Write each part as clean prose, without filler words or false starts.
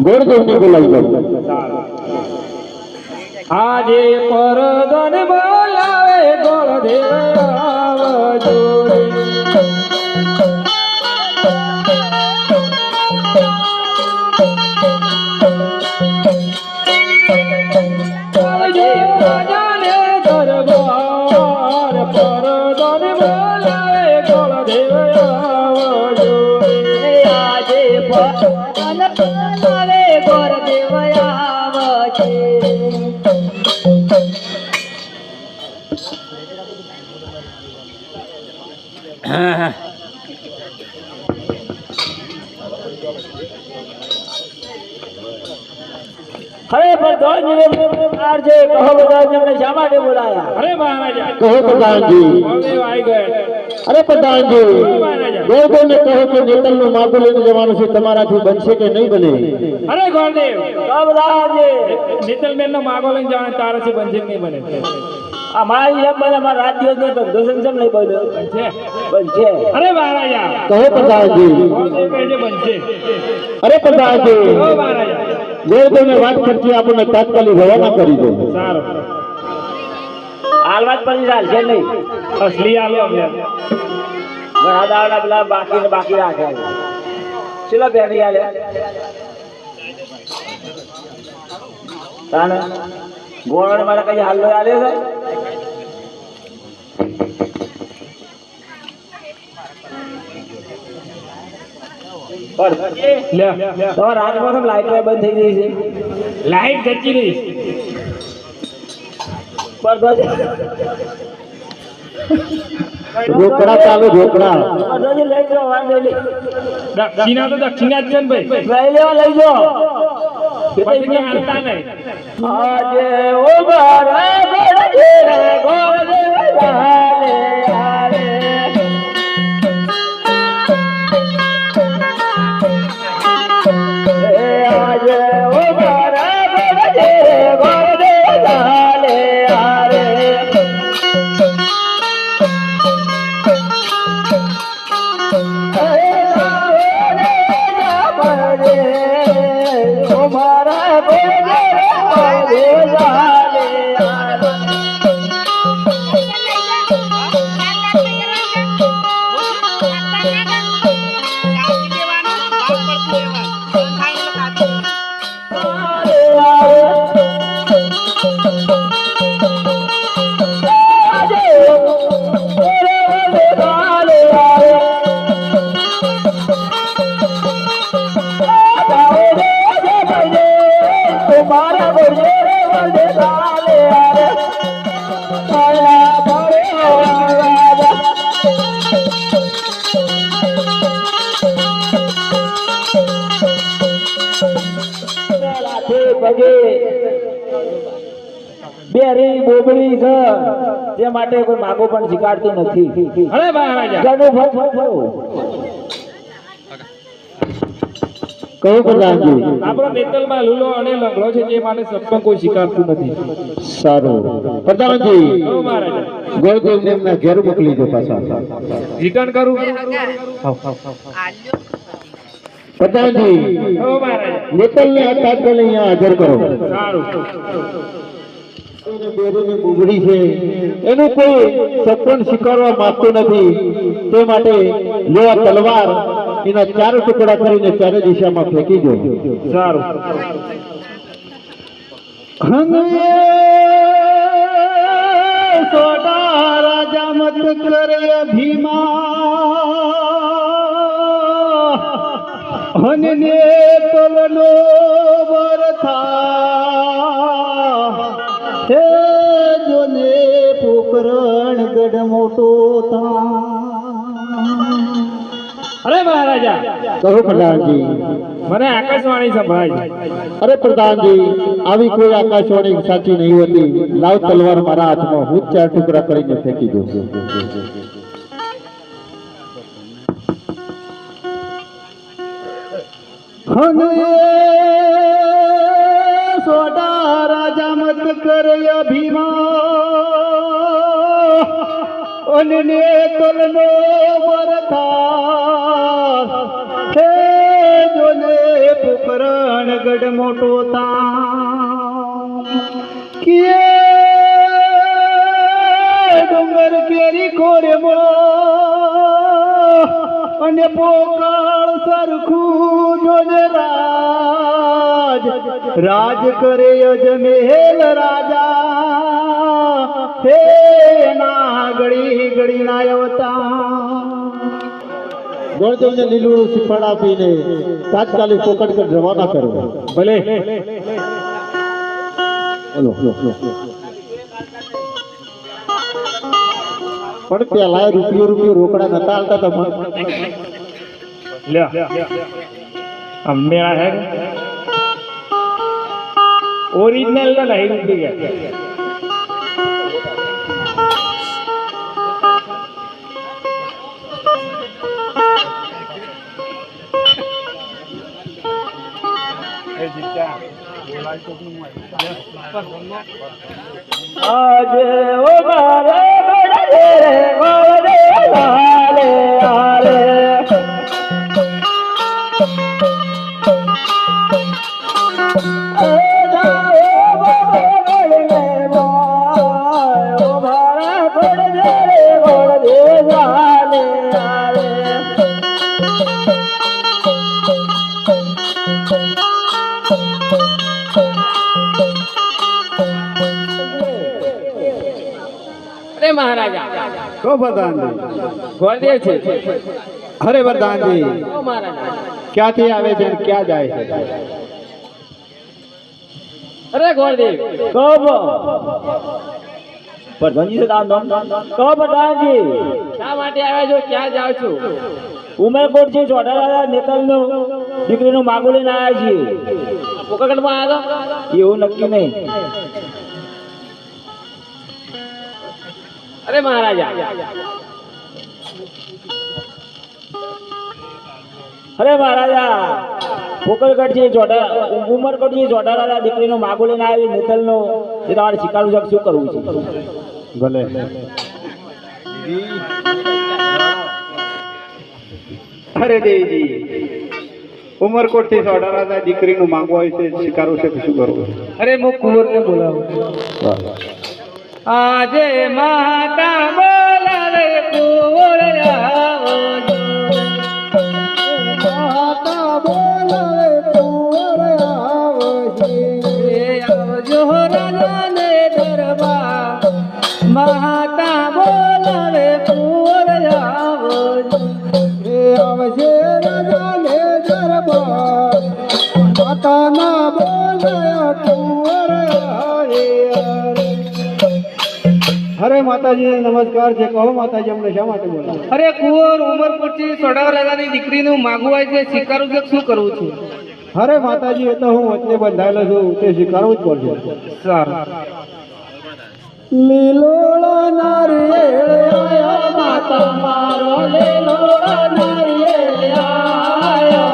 ગોળદેવને બોલાવી દો. આજે પરદન બોલાવે ગોળદેવ આવજો રે. આવજો રાજાને દરબાર પરદન બોલાવે ગોળદેવ આવજો રે. આજે પરદન બોલાવે ગોળદેવ આવજે. અરે પ્રધાનજી આરજે કહો પ્રધાનજી અમને શા માટે બોલાયા? અરે મહારાજા કહો પ્રધાનજી. ગોળદેવ આવી ગયા. અરે પ્રધાનજી, મહારાજા ગોળદેવને કહો કે નેતલનું માગું લઈને જવાનું છે, તમારાથી બનશે કે નહીં બને? અરે ગોળદેવ કહો પ્રધાનજી નીતલબેન નો માગો લઈને જવાનું તારાથી બનશે કે નહીં બને? અમારી જેમ બને અમારા રાત દિવસ નો ધંધો સંસમ નહીં બન્યો બનશે. અરે મહારાજા કહો પ્રધાનજી. ગોળદેવ કહે છે બનશે. અરે પ્રધાનજી, કહો મહારાજા. ગોળદેવને વાત કરતી આપણને તાત્કાલિક રવાના કરી દો. સારું હાલ વાત પછી ચાલશે નહીં. અસલી હાલો અમને ઘણા દાડા પેલા બાકી રાખ્યા ચલો બેઠી હાલે તાને ગોળને મારે કઈ હાલ હાલે છે. રાજમાં લાઈટ બંધ થઈ ગઈ છે. લાઈટ જતી રહી રોકડા ચાલુ, રોકડા. દક્ષિણા તો દક્ષિણા જ છે ને ભાઈ. લઈ લેવા લઈ જાઓ. પછી હાલતા નહીં. આજે ઉભા રે ગોળદેવ ચાલે આરે. આજે ઉભા રે ગોળદેવ ચાલે આરે. બેરી બોબડી છે જે માટે કોઈ માગો પણ સ્વીકારતું નથી. અરે મહારાજા કહો પ્રધાનજી. આપણો નેતલમાં લૂલો અને લંગડો છે જે માટે સપન કોઈ સ્વીકારતું નથી. સારું પ્રધાનજી, કહો મહારાજા. ગોળદેવને એમના ઘેર મોકલી દો પાછા. રિટર્ન કરું. પ્રધાનજી, કહો મહારાજા. નેતલને આ તાત્કાલિક અહીંયા હાજર કરો. સારું બેરીની બુગડી છે, એનું કોઈ સપન સ્વીકારવા માંગતું નથી, તે માટે લેવા તલવાર એના 4 ટુકડા કરીને 4 દિશામાં ફેંકી દો. સારું સોડા રાજા મત કરે અભિમાન અને તલનો વરથા હે જોને પોકરણ ગઢ મોટો થા. અરે મહારાજા કહો પ્રધાનજી. મને આકાશવાણી સંભળાય. અરે પ્રધાનજી, આવી કોઈ આકાશવાણી સાચી નહીં હોતી. લાવ તલવાર મારા હાથમાં, હું 4 ટુકડા કરીને ફેંકી દઉં. સોડા રાજા મત કરે અભિમાન અને તલનો વરથા હે જોને પરણગઢ મોટો તામ કે ડુંગર કેરી કોરે અને પોકાળ સરખું જોજે રાજ રાજ કરે અજમેલ રાજા હે ના ગળી ગળી ના અવતાર ગોળદેવને લીલું શ્રીફળ આપીને તાત્કાલિક પોકડગઢ રવાના કરવો. ભલે બોલો પણ પેલા રૂપિયો રોકડા નતા હાલતા તમારે મેળા હે ઓરિજિનલ ના નહીં રૂપી ગયા આજે ઓ મારે બડે ગોરે આલે આલે महाराजा तो प्रधानजी गोरदेव છે અરે પ્રધાનજી ઓ મહારાજા ક્યાંથી આવે છે અને ક્યાં જાય છે? અરે ગોરદેવ કબ પ્રધાનજી સે નામ કબ પ્રધાનજી શા માટે આવ્યા છો ક્યાં જાવ છો? ઉમરકોટ થી ચોડાલા નેતલનો દીકરીનું માગું લઈને આવ્યા છીએ. પોકરગઢમાં આવ્યા છો એવું નક્કી નહીં. अरे महाराजा अरे महाराजा પોકરગઢ થી ઉમરકોટ થી જોડાલા દીકરીનો માગો લઈને આવી નેતલનો એ તમારે શીખવાનું છે શું કરવું છે? ભલે અરે દેવજી ઉમરકોટ થી સોડારા દીકરીનું માંગવું હોય છે સ્વીકારવું છે કે શું કરવું? અરે હું કુંવરને બોલાવું. આજે માતા બોલાવે કુંવર આવો માતા બોલાવે કુંવર આવો આવજો રાજાને દરબાર માતા બોલાવે કુંવર આવો આવજે રાજાને દરબાર માતાના બોલાયા કુંવર આવે. અરે માતાજી નમસ્કાર છે. કહો માતાજી અમને શા માટે બોલો? અરે કુંવર ઉમરકોટ થી સોડાવરાની દીકરીનું માગવું હોય છે સ્વીકારવું છે શું કરવું છે? અરે માતાજી એ તો હું વચ્ચે બંધાયેલો છું તે સ્વીકારવું જ પડશે. સારું. લીલોળા નારિયેળ આયા માતા મારો લીલોળા નારિયેળ આયા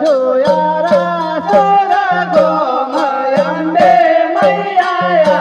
જોયા રા સોરા ગો મયંડે મૈયા